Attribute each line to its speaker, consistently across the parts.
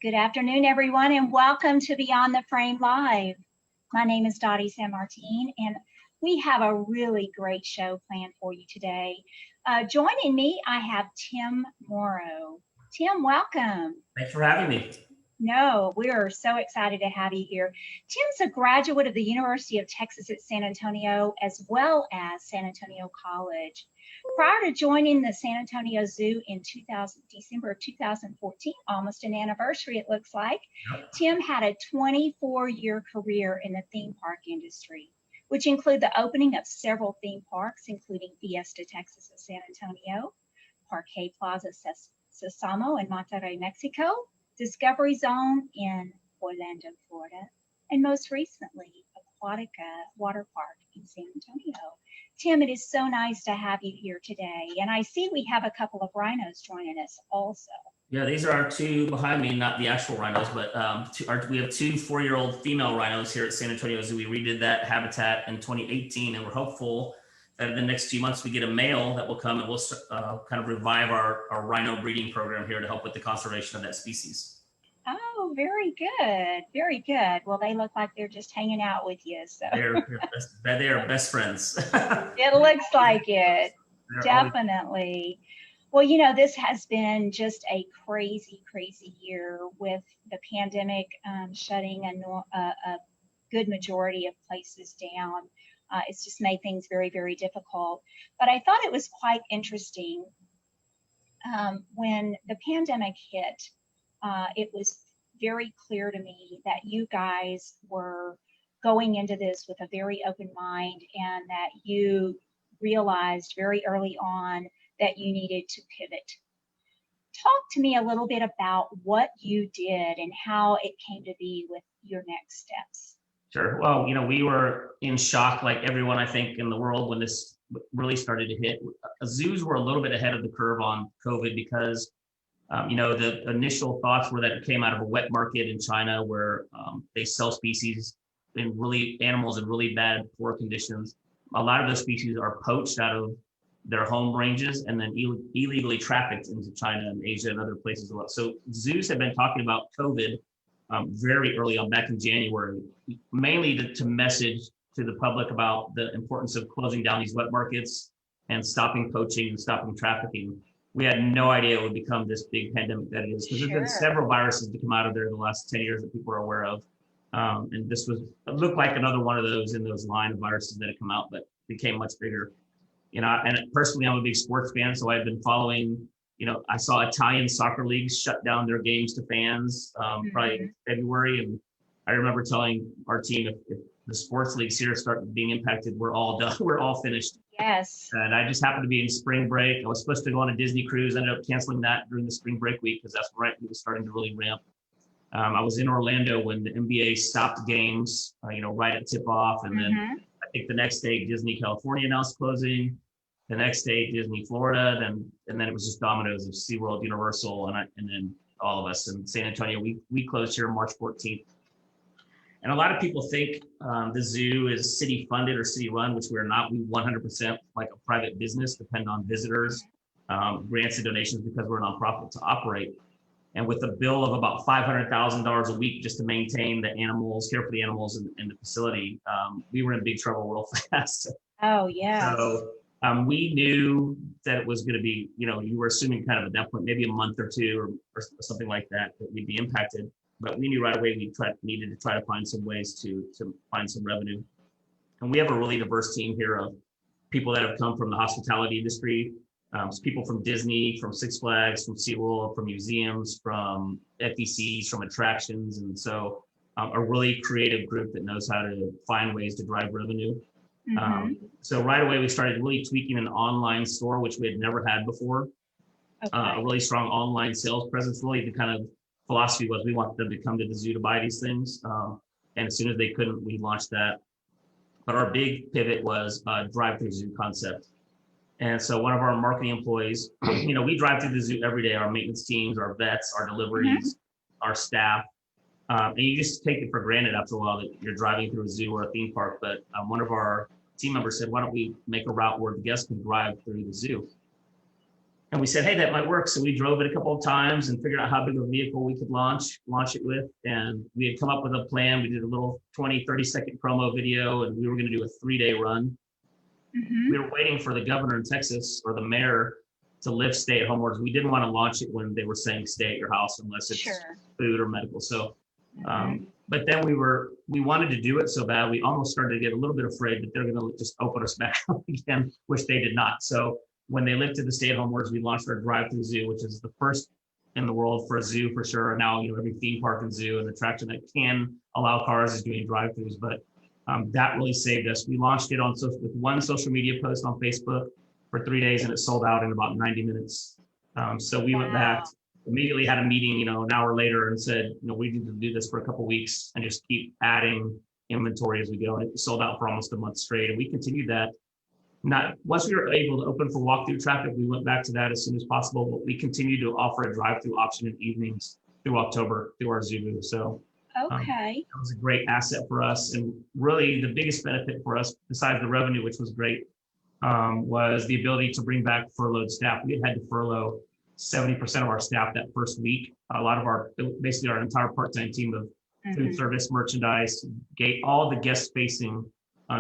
Speaker 1: Good afternoon, everyone, and welcome to Beyond the Frame Live. My name is Dottie San Martin, and we have a really great show planned for you today. Joining me, I have Tim Morrow. Tim, welcome.
Speaker 2: Thanks for having me.
Speaker 1: No, we are so excited to have you here. Tim's a graduate of the University of Texas at San Antonio, as well as San Antonio College. Prior to joining the San Antonio Zoo in December of 2014, almost an anniversary it looks like, Tim had a 24-year career in the theme park industry, which include the opening of several theme parks, including Fiesta Texas of San Antonio, Parque Plaza Sesamo in Monterrey, Mexico, Discovery Zone in Orlando, Florida, and most recently, Aquatica Water Park in San Antonio. Tim, it is so nice to have you here today. And I see we have a couple of rhinos joining us also.
Speaker 2: Yeah, these are our two behind me, not the actual rhinos, but we have two 4-year-old female rhinos here at San Antonio Zoo. We redid that habitat in 2018, and we're hopeful that in the next few months we get a male that will come and we'll kind of revive our rhino breeding program here to help with the conservation of that species.
Speaker 1: Oh, very good. Very good. Well, they look like they're just hanging out with you. So
Speaker 2: they are best friends.
Speaker 1: It looks like it. Definitely. Well, you know, this has been just a crazy, crazy year with the pandemic shutting a good majority of places down. It's just made things very, very difficult. But I thought it was quite interesting when the pandemic hit. It was very clear to me that you guys were going into this with a very open mind and that you realized very early on that you needed to pivot. Talk to me a little bit about what you did and how it came to be with your next steps.
Speaker 2: Sure. Well, you know, we were in shock like everyone, I think, in the world when this really started to hit. Zoos were a little bit ahead of the curve on COVID because you know, the initial thoughts were that it came out of a wet market in China where they sell species animals in really bad, poor conditions. A lot of those species are poached out of their home ranges and then illegally trafficked into China and Asia and other places as well. So zoos have been talking about COVID very early on, back in January, mainly to message to the public about the importance of closing down these wet markets and stopping poaching and stopping trafficking. We had no idea it would become this big pandemic that it is, because there's been several viruses to come out of there in the last 10 years that people are aware of. And this looked like another one of those in those line of viruses that had come out, but became much bigger. You know, and personally, I'm a big sports fan, so I've been following, you know, I saw Italian soccer leagues shut down their games to fans probably in February. And I remember telling our team, if the sports leagues here start being impacted, we're all done, we're all finished.
Speaker 1: Yes.
Speaker 2: And I just happened to be in spring break. I was supposed to go on a Disney cruise, ended up canceling that during the spring break week because that's right, it was starting to really ramp. I was in Orlando when the NBA stopped games, you know, right at tip off. And then I think the next day, Disney California announced closing. The next day, Disney Florida. And then it was just dominoes of SeaWorld, Universal, and then all of us in San Antonio. We closed here March 14th. And a lot of people think the zoo is city funded or city run, which we're not. We 100% like a private business, depend on visitors, grants and donations because we're a nonprofit to operate. And with a bill of about $500,000 a week just to maintain the animals, care for the animals in the facility, we were in big trouble real fast.
Speaker 1: Oh, yeah.
Speaker 2: So we knew that it was going to be, you know, you were assuming kind of at that point, maybe a month or two or something like that we'd be impacted. But we knew right away we needed to try to find some ways to find some revenue. And we have a really diverse team here of people that have come from the hospitality industry, people from Disney, from Six Flags, from SeaWorld, from museums, from FECs, from attractions. And so a really creative group that knows how to find ways to drive revenue. So right away, we started really tweaking an online store, which we had never had before. A really strong online sales presence. Really the kind of philosophy was we want them to come to the zoo to buy these things. And as soon as they couldn't, we launched that. But our big pivot was a drive-through zoo concept. And so one of our marketing employees, you know, we drive through the zoo every day, our maintenance teams, our vets, our deliveries, our staff. And you just take it for granted after a while that you're driving through a zoo or a theme park. But one of our team members said, why don't we make a route where the guests can drive through the zoo? And we said, hey, that might work. So we drove it a couple of times and figured out how big of a vehicle we could launch it with. And we had come up with a plan. We did a little 20, 30-second promo video, and we were going to do a 3-day run.
Speaker 1: Mm-hmm.
Speaker 2: We were waiting for the governor in Texas or the mayor to lift stay-at-home orders. We didn't want to launch it when they were saying stay at your house unless it's food or medical. So, but then we wanted to do it so bad, we almost started to get a little bit afraid that they're going to just open us back up again, which they did not. So when they lifted the stay-at-home orders, we launched our drive-through zoo, which is the first in the world for a zoo for sure. Now, every theme park and zoo and attraction that can allow cars is doing drive-throughs, but that really saved us. We launched it with one social media post on Facebook for 3 days, and it sold out in about 90 minutes. So we went back, immediately had a meeting, an hour later, and said, we need to do this for a couple of weeks and just keep adding inventory as we go. And it sold out for almost a month straight, and we continued that. Once we were able to open for walkthrough traffic, we went back to that as soon as possible, but we continued to offer a drive-through option in evenings through October through our zoo. So
Speaker 1: okay,
Speaker 2: that was a great asset for us. And really the biggest benefit for us, besides the revenue, which was great, was the ability to bring back furloughed staff. We had to furlough 70% of our staff that first week. A lot of basically our entire part-time team of food service, merchandise, gate, all the guest-facing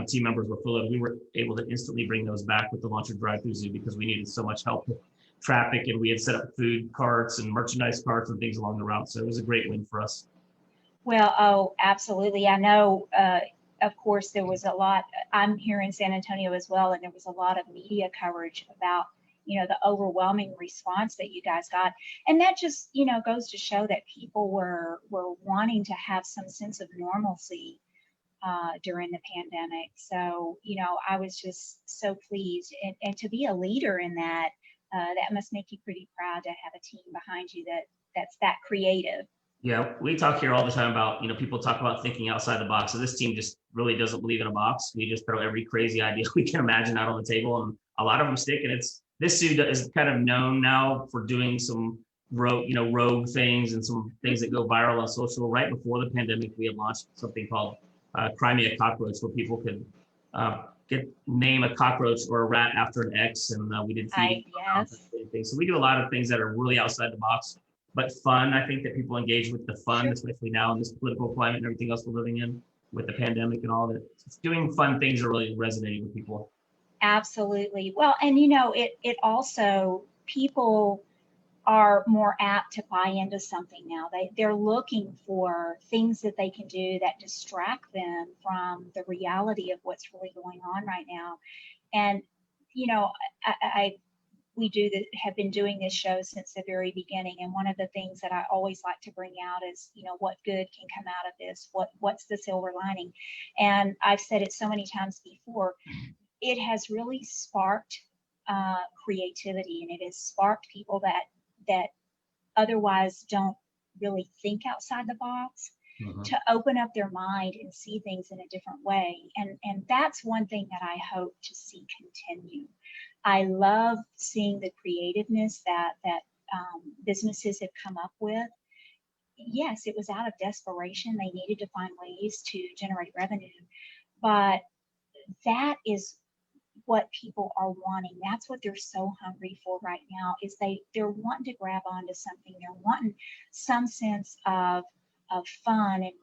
Speaker 2: team members were furloughed. We were able to instantly bring those back with the launch of Drive Through Zoo because we needed so much help with traffic, and we had set up food carts and merchandise carts and things along the route. So it was a great win for us.
Speaker 1: Well, absolutely. I know, of course, there was a lot. I'm here in San Antonio as well, and there was a lot of media coverage about, the overwhelming response that you guys got. And that just, goes to show that people were wanting to have some sense of normalcy during the pandemic. So, I was just so pleased. And to be a leader in that, that must make you pretty proud to have a team behind you that's that creative.
Speaker 2: Yeah, we talk here all the time about, people talk about thinking outside the box. So this team just really doesn't believe in a box. We just throw every crazy idea we can imagine out on the table, and a lot of them stick. And this zoo is kind of known now for doing some rogue things and some things that go viral on social. Right before the pandemic, we had launched something called Cry Me a Cockroach, where people could name a cockroach or a rat after an X, and we did feeding. So we do a lot of things that are really outside the box, but fun. I think that people engage with the fun, especially now in this political climate and everything else we're living in with the pandemic and all that. Doing fun things are really resonating with people.
Speaker 1: Absolutely. Well, and it also, people are more apt to buy into something now. They're looking for things that they can do that distract them from the reality of what's really going on right now. And we have been doing this show since the very beginning, and one of the things that I always like to bring out is, what good can come out of this? What's the silver lining? And I've said it so many times before. It has really sparked creativity, and it has sparked people that otherwise don't really think outside the box to open up their mind and see things in a different way. And that's one thing that I hope to see continue. I love seeing the creativeness that businesses have come up with. Yes, it was out of desperation. They needed to find ways to generate revenue, but that is what people are wanting. That's what they're so hungry for right now, is they're wanting to grab onto something. They're wanting some sense of fun and,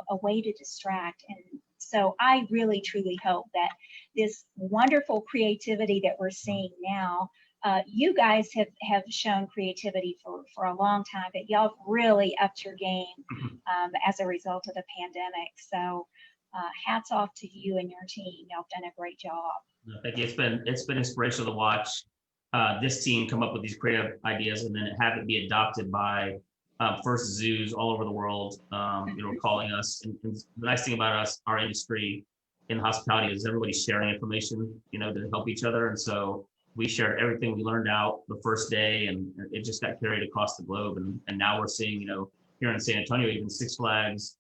Speaker 1: a way to distract. And so I really, truly hope that this wonderful creativity that we're seeing now, you guys have shown creativity for a long time, but y'all really upped your game as a result of the pandemic. So hats off to you and your team. Y'all have done a great job.
Speaker 2: Thank you. It's been inspirational to watch this team come up with these creative ideas and then have it be adopted by first zoos all over the world. Calling us. And the nice thing about our industry in hospitality is everybody's sharing information, to help each other. And so we shared everything we learned out the first day, and it just got carried across the globe. And now we're seeing, here in San Antonio, even Six Flags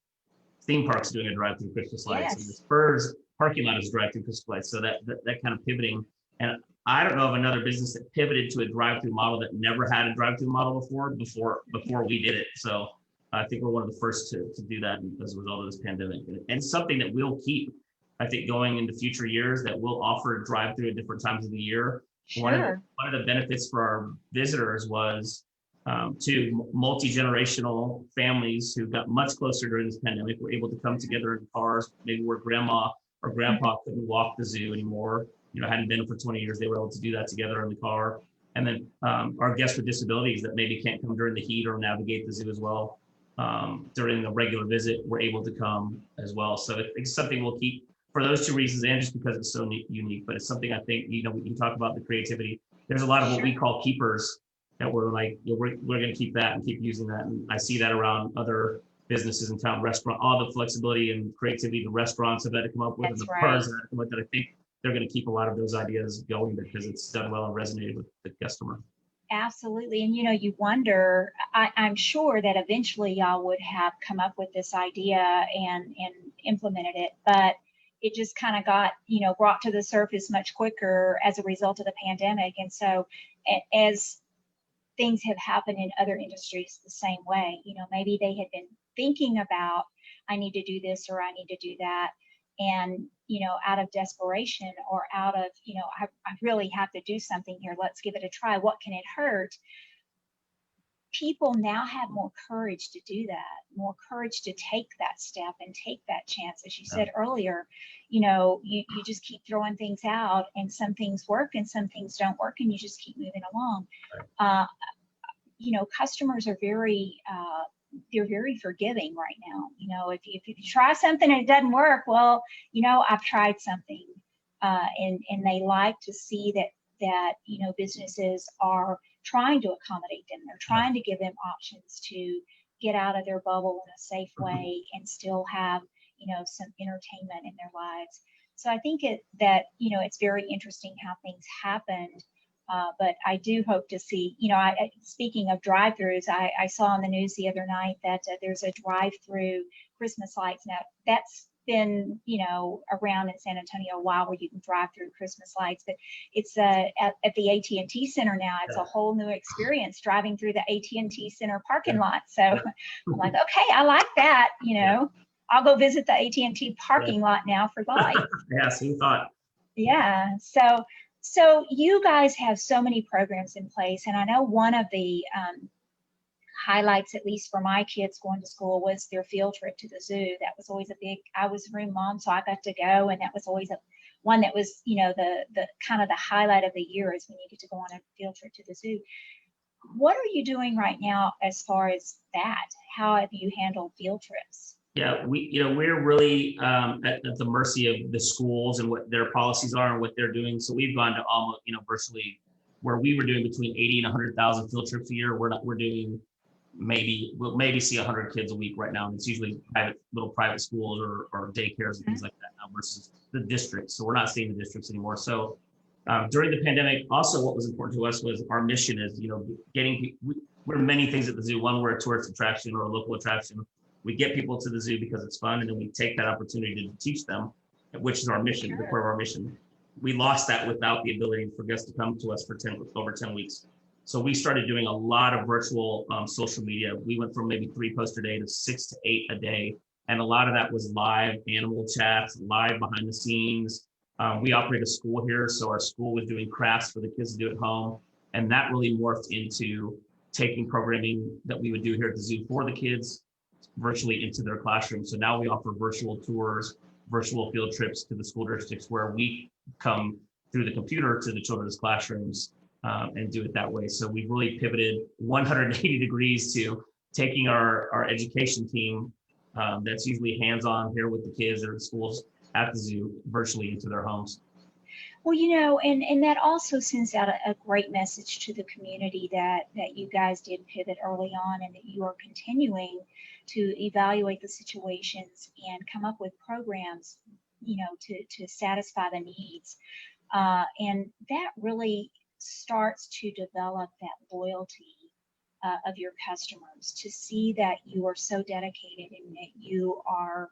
Speaker 2: theme parks doing a drive-through Christmas lights, and the Spurs parking lot is drive-through Christmas lights. So that kind of pivoting. And I don't know of another business that pivoted to a drive-through model that never had a drive-through model before we did it. So I think we're one of the first to do that as a result of this pandemic, and something that we'll keep, I think, going into future years, that we'll offer drive-through at different times of the year
Speaker 1: Sure.
Speaker 2: One of the benefits for our visitors was to multi-generational families who got much closer during this pandemic were able to come together in cars, maybe where grandma or grandpa couldn't walk the zoo anymore, hadn't been for 20 years, they were able to do that together in the car. And then our guests with disabilities that maybe can't come during the heat or navigate the zoo as well, during a regular visit, were able to come as well. So it's something we'll keep for those two reasons, and just because it's so unique, but it's something I think, we can talk about the creativity. There's a lot of what we call keepers that we're like, we're going to keep that and keep using that. And I see that around other businesses in town, restaurant, all the flexibility and creativity the restaurants have had to come up with, and the bars have had to come up with, that I think they're going to keep a lot of those ideas going because it's done well and resonated with the customer.
Speaker 1: Absolutely. And you wonder, I'm sure that eventually y'all would have come up with this idea and implemented it, but it just kind of got, brought to the surface much quicker as a result of the pandemic. And so as things have happened in other industries the same way, maybe they had been thinking about, I need to do this or I need to do that. And, out of desperation or out of, I really have to do something here. Let's give it a try. What can it hurt? People now have more courage to do that, more courage to take that step and take that chance. As you said earlier, you just keep throwing things out, and some things work and some things don't work, and you just keep moving along. Customers are they're very forgiving right now. If you try something and it doesn't work, well, I've tried something, and they like to see that businesses are trying to accommodate them. They're trying to give them options to get out of their bubble in a safe way and still have, some entertainment in their lives. So I think it's very interesting how things happened. But I do hope to see, speaking of drive-throughs, I saw on the news the other night that there's a drive-through Christmas lights. Now that's been, around in San Antonio a while, where you can drive through Christmas lights, but it's at the AT&T Center now. It's a whole new experience driving through the AT&T Center parking lot. So I'm like, okay, I like that. I'll go visit the AT&T parking lot now for lights.
Speaker 2: Yes, who thought?
Speaker 1: Yeah. So you guys have so many programs in place, and I know one of the highlights, at least for my kids going to school, was their field trip to the zoo. That was always I was a room mom, so I got to go, and that was always one that was, the kind of the highlight of the year, is when you get to go on a field trip to the zoo. What are you doing right now as far as that? How have you handled field trips?
Speaker 2: Yeah, we're really at the mercy of the schools and what their policies are and what they're doing. So we've gone to almost, virtually, where we were doing between 80 and 100,000 field trips a year. We're doing we'll maybe see 100 kids a week right now, and it's usually little private schools or daycares and things like that now versus the districts. So we're not seeing the districts anymore. So during the pandemic, also what was important to us was our mission is, we're many things at the zoo. One, we're a tourist attraction or a local attraction. We get people to the zoo because it's fun, and then we take that opportunity to teach them, which is our mission, the core of our mission. We lost that without the ability for guests to come to us for over 10 weeks. So we started doing a lot of virtual social media. We went from maybe 3 posts a day to 6 to 8 a day. And a lot of that was live animal chats, live behind the scenes. We operate a school here, so our school was doing crafts for the kids to do at home. And that really morphed into taking programming that we would do here at the zoo for the kids virtually into their classroom. So now we offer virtual tours, virtual field trips to the school districts, where we come through the computer to the children's classrooms and do it that way. So we've really pivoted 180 degrees to taking our education team that's usually hands-on here with the kids or the schools at the zoo virtually into their homes.
Speaker 1: Well, and that also sends out a great message to the community that you guys did pivot early on, and that you are continuing to evaluate the situations and come up with programs, to satisfy the needs. And that really starts to develop that loyalty of your customers, to see that you are so dedicated and that you are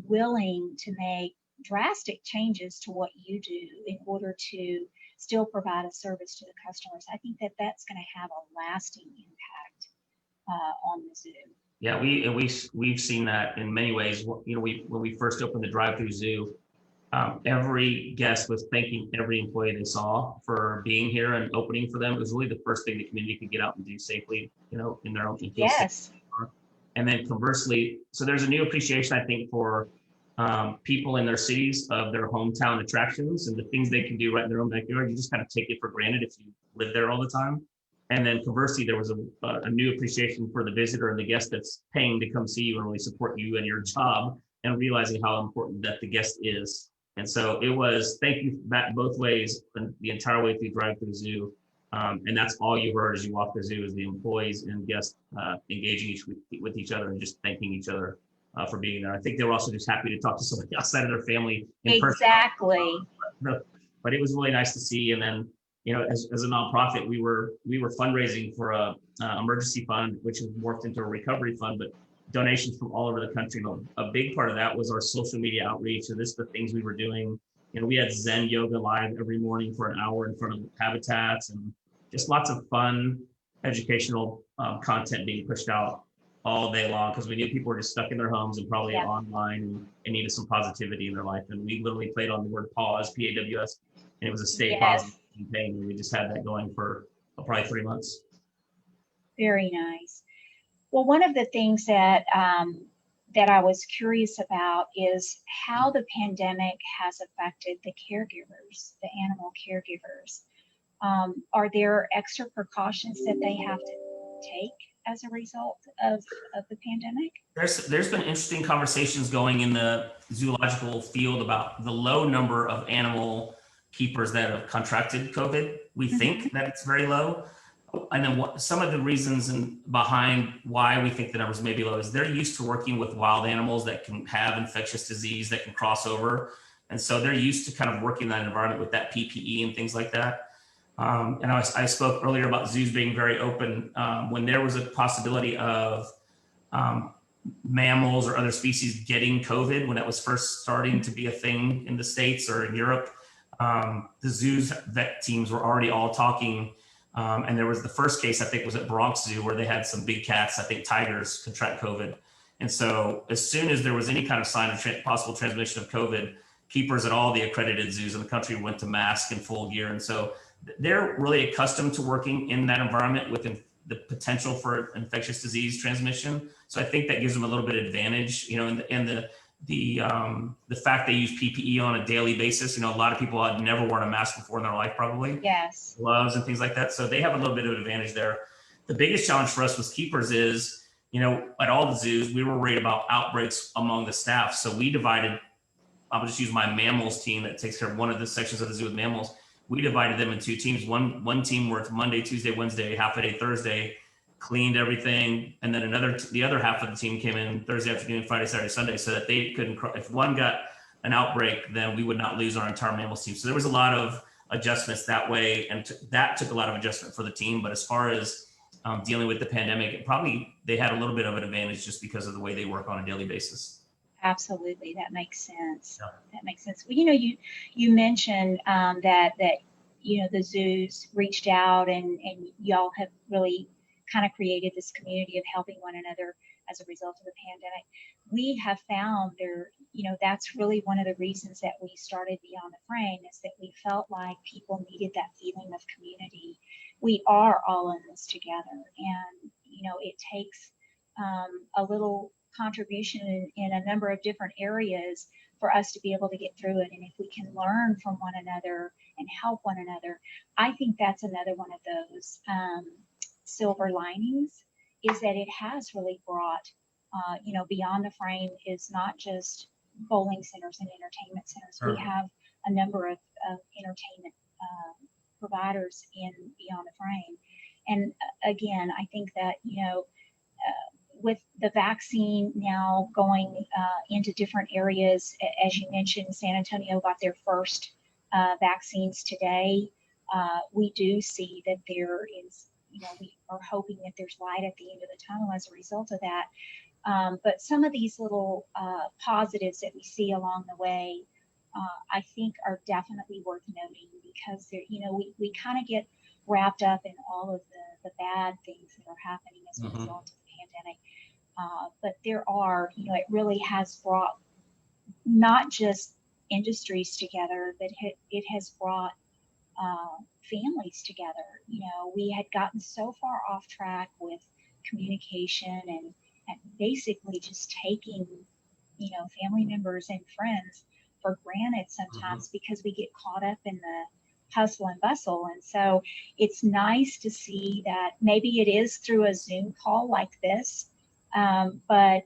Speaker 1: willing to make drastic changes to what you do in order to still provide a service to the customers. I think that that's going to have a lasting impact on the zoo.
Speaker 2: Yeah, we've seen that in many ways. When we first opened the drive-through zoo, Every guest was thanking every employee they saw for being here and opening for them. It was really the first thing the community could get out and do safely, in their own and feel safe.
Speaker 1: Yes.
Speaker 2: And then conversely, so there's a new appreciation, I think, for people in their cities of their hometown attractions and the things they can do right in their own backyard. You just kind of take it for granted if you live there all the time. And then conversely, there was a new appreciation for the visitor and the guest that's paying to come see you and really support you and your job, and realizing how important that the guest is. And so it was thank you back both ways the entire way through drive through the zoo. And that's all you heard as you walk the zoo, is the employees and guests engaging with each other and just thanking each other for being there. I think they were also just happy to talk to somebody outside of their family in person.
Speaker 1: Exactly.
Speaker 2: But it was really nice to see. And then, as a nonprofit, we were fundraising for a emergency fund, which has morphed into a recovery fund, but donations from all over the country. And a big part of that was our social media outreach. And this is the things we were doing. We had Zen yoga live every morning for an hour in front of habitats, and just lots of fun educational content being pushed out all day long, because we knew people were just stuck in their homes and probably online and needed some positivity in their life. And we literally played on the word pause, PAWS, and it was a stay positive campaign. And we just had that going for probably 3 months.
Speaker 1: Very nice. Well, one of the things that I was curious about is how the pandemic has affected the caregivers, the animal caregivers. Are there extra precautions that they have to take as a result of the pandemic?
Speaker 2: There's been interesting conversations going in the zoological field about the low number of animal keepers that have contracted COVID. We think that it's very low. And then some of the reasons behind why we think the numbers may be low is they're used to working with wild animals that can have infectious disease that can cross over. And so they're used to kind of working in that environment with that PPE and things like that. And I spoke earlier about zoos being very open. When there was a possibility of mammals or other species getting COVID, when it was first starting to be a thing in the States or in Europe, the zoo's vet teams were already all talking. And there was the first case, I think, was at Bronx Zoo, where they had some big cats, I think tigers, contract COVID. And so as soon as there was any kind of sign of possible transmission of COVID, keepers at all the accredited zoos in the country went to mask and full gear. And so they're really accustomed to working in that environment with the potential for infectious disease transmission. So I think that gives them a little bit of advantage, and the fact they use PPE on a daily basis. A lot of people had never worn a mask before in their life, probably.
Speaker 1: Yes.
Speaker 2: Gloves and things like that. So they have a little bit of an advantage there. The biggest challenge for us with keepers is, at all the zoos, we were worried about outbreaks among the staff. So we divided, I'll just use my mammals team that takes care of one of the sections of the zoo with mammals. We divided them in two teams. One team worked Monday, Tuesday, Wednesday, half a day Thursday, cleaned everything, and then the other half of the team came in Thursday afternoon, Friday, Saturday, Sunday, so that they couldn't. If one got an outbreak, then we would not lose our entire mammals team. So there was a lot of adjustments that way, and that took a lot of adjustment for the team. But as far as dealing with the pandemic, they had a little bit of an advantage just because of the way they work on a daily basis.
Speaker 1: Absolutely, that makes sense.
Speaker 2: Yeah.
Speaker 1: That makes sense. Well, you mentioned that the zoos reached out and y'all have really kind of created this community of helping one another as a result of the pandemic. We have found that's really one of the reasons that we started Beyond the Frame, is that we felt like people needed that feeling of community. We are all in this together, and it takes a little contribution in a number of different areas for us to be able to get through it. And if we can learn from one another and help one another, I think that's another one of those silver linings, is that it has really brought, Beyond the Frame is not just bowling centers and entertainment centers.
Speaker 2: Sure.
Speaker 1: We have a number of entertainment providers in Beyond the Frame. And again, I think that, with the vaccine now going into different areas, as you mentioned, San Antonio got their first vaccines today. We do see that there is, we are hoping that there's light at the end of the tunnel as a result of that. But some of these little positives that we see along the way, I think are definitely worth noting, because we kind of get wrapped up in all of the bad things that are happening as a result of the pandemic. But there are, it really has brought not just industries together, but it has brought families together. You know, we had gotten so far off track with communication and basically just taking, you know, family members and friends for granted
Speaker 2: Mhm.
Speaker 1: sometimes because we get caught up in the hustle and bustle. And so it's nice to see that maybe it is through a Zoom call like this, but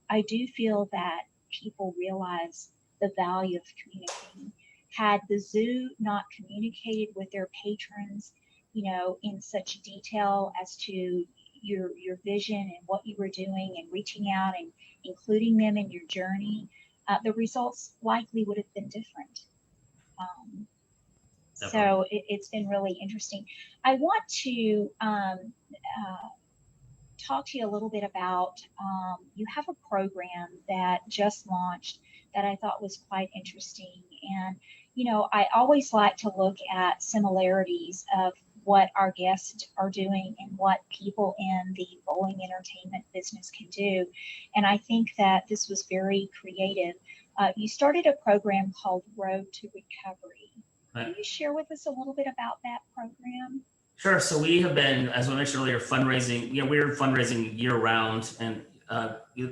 Speaker 1: I do feel that people realize the value of communicating. Had the zoo not communicated with their patrons, you know, in such detail as to your vision and what you were doing and reaching out and including them in your journey, the results likely would have been different. Um,
Speaker 2: Definitely.
Speaker 1: so it's been really interesting. I want to talk to you a little bit about you have a program that just launched that I thought was quite interesting. And, you know, I always like to look at similarities of what our guests are doing and what people in the bowling entertainment business can do. And I think that this was very creative. You started a program called Road to Recovery. Can
Speaker 2: Right.
Speaker 1: you share with us a little bit about that program?
Speaker 2: Sure. So we have been, as I mentioned earlier, fundraising. You know, we're fundraising year round, and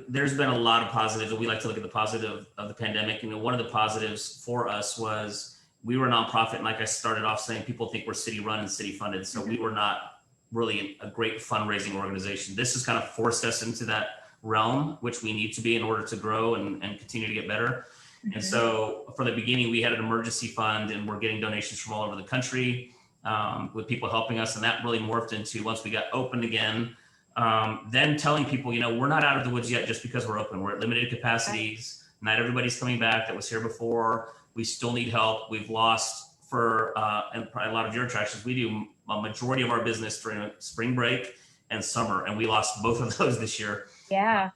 Speaker 2: there's been a lot of positives. We like to look at the positive of the pandemic. You know, one of the positives for us was we were a nonprofit, and like I started off saying, people think we're city run and city funded. So we were not really a great fundraising organization. This has kind of forced us into that realm, which we need to be in order to grow and continue to get better. And
Speaker 1: Mm-hmm.
Speaker 2: so from the beginning, we had an emergency fund, and we're getting donations from all over the country, with people helping us. And that really morphed into, once we got opened again, then telling people, you know, we're not out of the woods yet just because we're open. We're at limited capacities. Not everybody's coming back that was here before. We still need help. We've lost for, and probably a lot of your attractions, we do a majority of our business during spring break and summer, and we lost both of those this year.
Speaker 1: Yeah.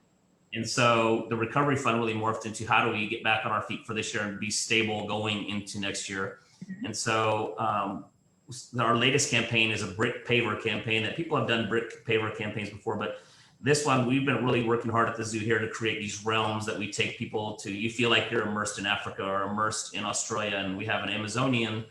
Speaker 2: And so the recovery fund really morphed into, how do we get back on our feet for this year and be stable going into next year?
Speaker 1: Mm-hmm.
Speaker 2: And so our latest campaign is a brick paver campaign that people have done brick paver campaigns before, but this one, we've been really working hard at the zoo here to create these realms that we take people to. You feel like you're immersed in Africa or immersed in Australia, and we have an Amazonian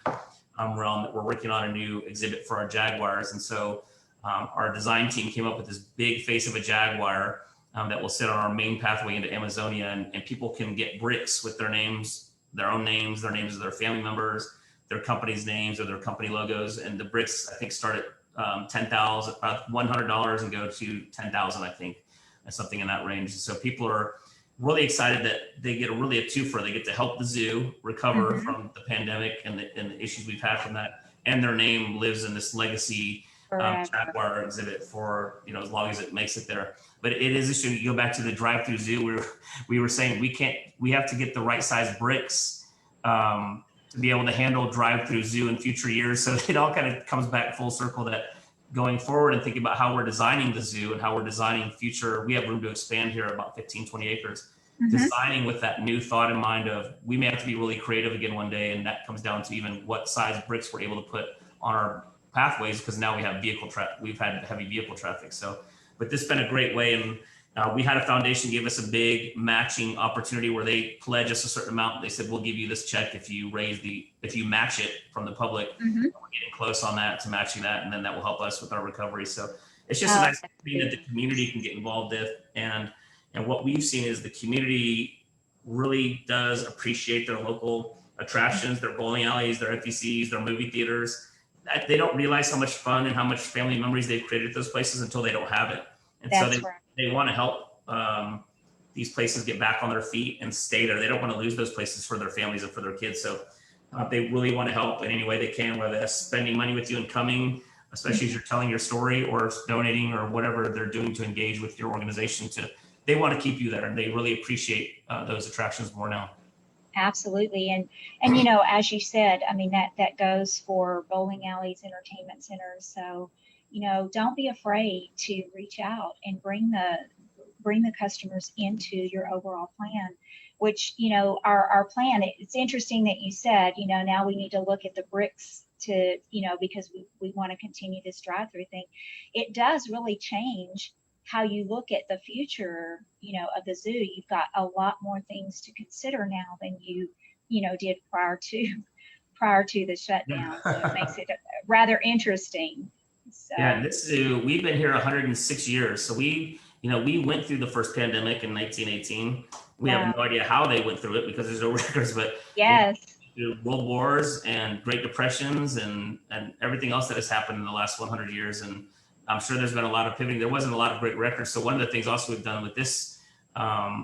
Speaker 2: realm that we're working on, a new exhibit for our jaguars. And so our design team came up with this big face of a jaguar that will sit on our main pathway into Amazonia, and people can get bricks with their names, their own names, their names of their family members, their company's names or their company logos. And the bricks, I think, start at $10,000, $100 and go to 10,000, I think, and something in that range. So people are really excited that they get really a twofer. They get to help the zoo recover
Speaker 1: Mm-hmm.
Speaker 2: from the pandemic and the issues we've had from that, and their name lives in this legacy
Speaker 1: Forever.
Speaker 2: jaguar exhibit for, you know, as long as it makes it there. But it is interesting. You go back to the drive-through zoo. We were saying we have to get the right size bricks to be able to handle drive-through zoo in future years. So it all kind of comes back full circle, that going forward and thinking about how we're designing the zoo and how we're designing future, we have room to expand here, about 15, 20 acres,
Speaker 1: Mm-hmm.
Speaker 2: designing with that new thought in mind of, we may have to be really creative again one day. And that comes down to even what size bricks we're able to put on our pathways, because now we have we've had heavy vehicle traffic. So, but this has been a great way. And we had a foundation give us a big matching opportunity where they pledge us a certain amount. They said, we'll give you this check if you match it from the public.
Speaker 1: Mm-hmm.
Speaker 2: We're getting close on that to matching that, and then that will help us with our recovery. So it's just a
Speaker 1: Oh,
Speaker 2: nice thing that the community can get involved with. And what we've seen is the community really does appreciate their local attractions, their bowling alleys, their FECs, their movie theaters. They don't realize how much fun and how much family memories they've created at those places until they don't have it. And so
Speaker 1: that's right.
Speaker 2: they want to help these places get back on their feet and stay there. They don't want to lose those places for their families and for their kids. So they really want to help in any way they can, whether that's spending money with you and coming, especially as you're telling your story, or donating, or whatever they're doing to engage with your organization. They want to keep you there, and they really appreciate those attractions more now.
Speaker 1: Absolutely. And you know, as you said, I mean, that goes for bowling alleys, entertainment centers. So, you know, don't be afraid to reach out and bring the customers into your overall plan, which, you know, our plan, it's interesting that you said, you know, now we need to look at the bricks to, you know, because we want to continue this drive-through thing. It does really change how you look at the future, you know, of the zoo. You've got a lot more things to consider now did prior to the shutdown. So it makes it rather interesting. So.
Speaker 2: Yeah, this zoo, we've been here 106 years. So we went through the first pandemic in 1918. We
Speaker 1: Wow.
Speaker 2: have no idea how they went through it because there's no records, but
Speaker 1: Yes.
Speaker 2: through World Wars and Great Depressions and everything else that has happened in the last 100 years. And I'm sure there's been a lot of pivoting. There wasn't a lot of great records. So one of the things also we've done with this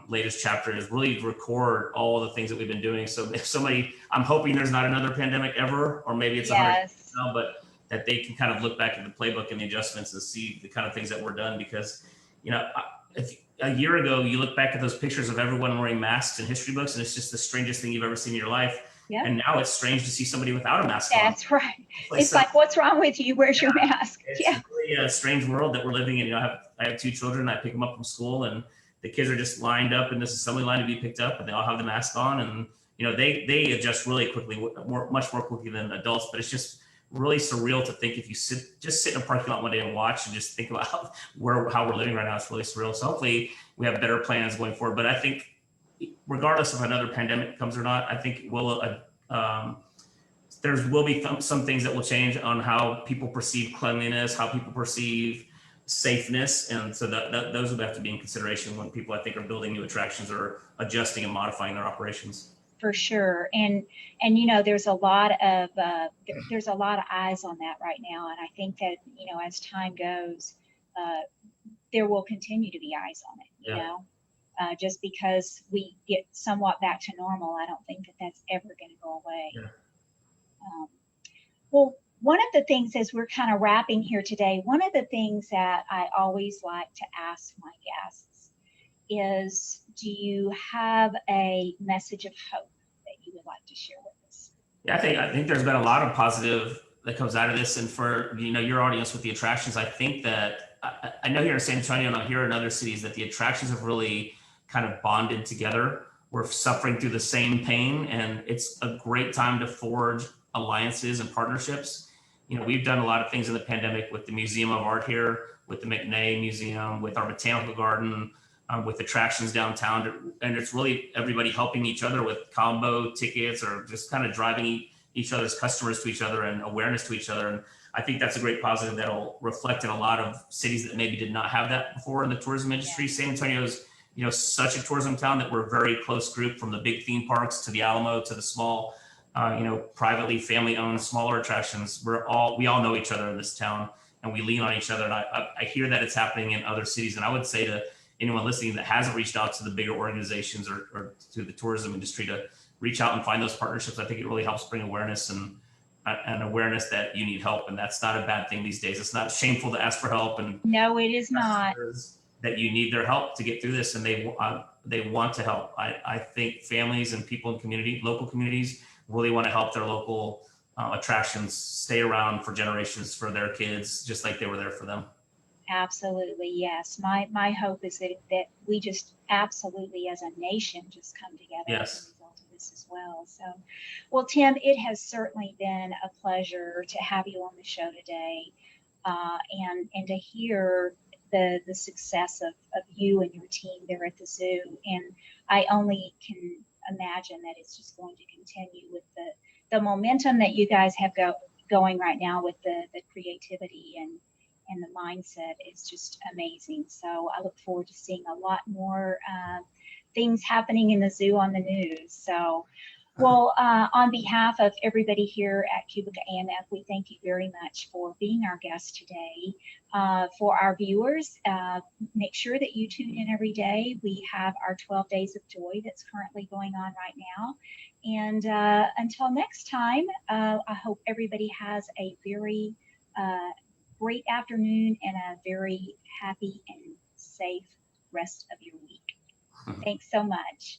Speaker 2: latest chapter is really record all the things that we've been doing. So if somebody, I'm hoping there's not another pandemic ever, or maybe it's 100 years now, but that they can kind of look back at the playbook and the adjustments and see the kind of things that were done. Because, if a year ago, you look back at those pictures of everyone wearing masks in history books, and it's just the strangest thing you've ever seen in your life.
Speaker 1: Yep.
Speaker 2: And now it's strange to see somebody without a mask on.
Speaker 1: That's right. It's like, what's wrong with you? Where's your mask?
Speaker 2: It's really a strange world that we're living in. I have 2 children. I pick them up from school, and the kids are just lined up in this assembly line to be picked up, and they all have the mask on. And they adjust really quickly, much more quickly than adults. But it's just really surreal to think if you sit in a parking lot one day and watch and just think about how we're living right now. It's really surreal. So hopefully we have better plans going forward. But I think regardless if another pandemic comes or not, I think there will be some things that will change on how people perceive cleanliness, how people perceive safeness. And so that those would have to be in consideration when people, I think, are building new attractions or adjusting and modifying their operations.
Speaker 1: For sure. And there's a lot of eyes on that right now. And I think that, as time goes, there will continue to be eyes on it, just because we get somewhat back to normal. I don't think that that's ever going to go away.
Speaker 2: Yeah.
Speaker 1: Well, one of the things as we're kind of wrapping here today, one of the things that I always like to ask my guests is, do you have a message of hope that you would like to share with us?
Speaker 2: Yeah, I think there's been a lot of positive that comes out of this. And for, your audience with the attractions, I think that I know here in San Antonio and I hear in other cities that the attractions have really kind of bonded together. We're suffering through the same pain, and it's a great time to forge alliances and partnerships. We've done a lot of things in the pandemic with the Museum of Art here, with the McNay Museum, with our botanical garden, with attractions downtown. And it's really everybody helping each other with combo tickets or just kind of driving each other's customers to each other and awareness to each other. And I think that's a great positive that'll reflect in a lot of cities that maybe did not have that before in the tourism industry. San Antonio's, such a tourism town that we're a very close group, from the big theme parks to the Alamo to the small, privately family-owned smaller attractions. We all know each other in this town, and we lean on each other. And I hear that it's happening in other cities. And I would say to anyone listening that hasn't reached out to the bigger organizations or to the tourism industry to reach out and find those partnerships. I think it really helps bring awareness and awareness that you need help. And that's not a bad thing these days. It's not shameful to ask for help. And
Speaker 1: no, it is not.
Speaker 2: That you need their help to get through this, and they want to help. I think families and people in local communities really want to help their local attractions stay around for generations for their kids, just like they were there for them.
Speaker 1: Absolutely, yes. My hope is that we just absolutely, as a nation, just come together as a result of this as well. So, well, Tim, it has certainly been a pleasure to have you on the show today, and to hear the success of you and your team there at the zoo. And I only can imagine that it's just going to continue with the momentum that you guys have going right now with the creativity and the mindset is just amazing. So I look forward to seeing a lot more things happening in the zoo on the news. So, well, on behalf of everybody here at Cubica AMF, we thank you very much for being our guest today. For our viewers, make sure that you tune in every day. We have our 12 Days of Joy that's currently going on right now. And until next time, I hope everybody has a very great afternoon and a very happy and safe rest of your week. Thanks so much.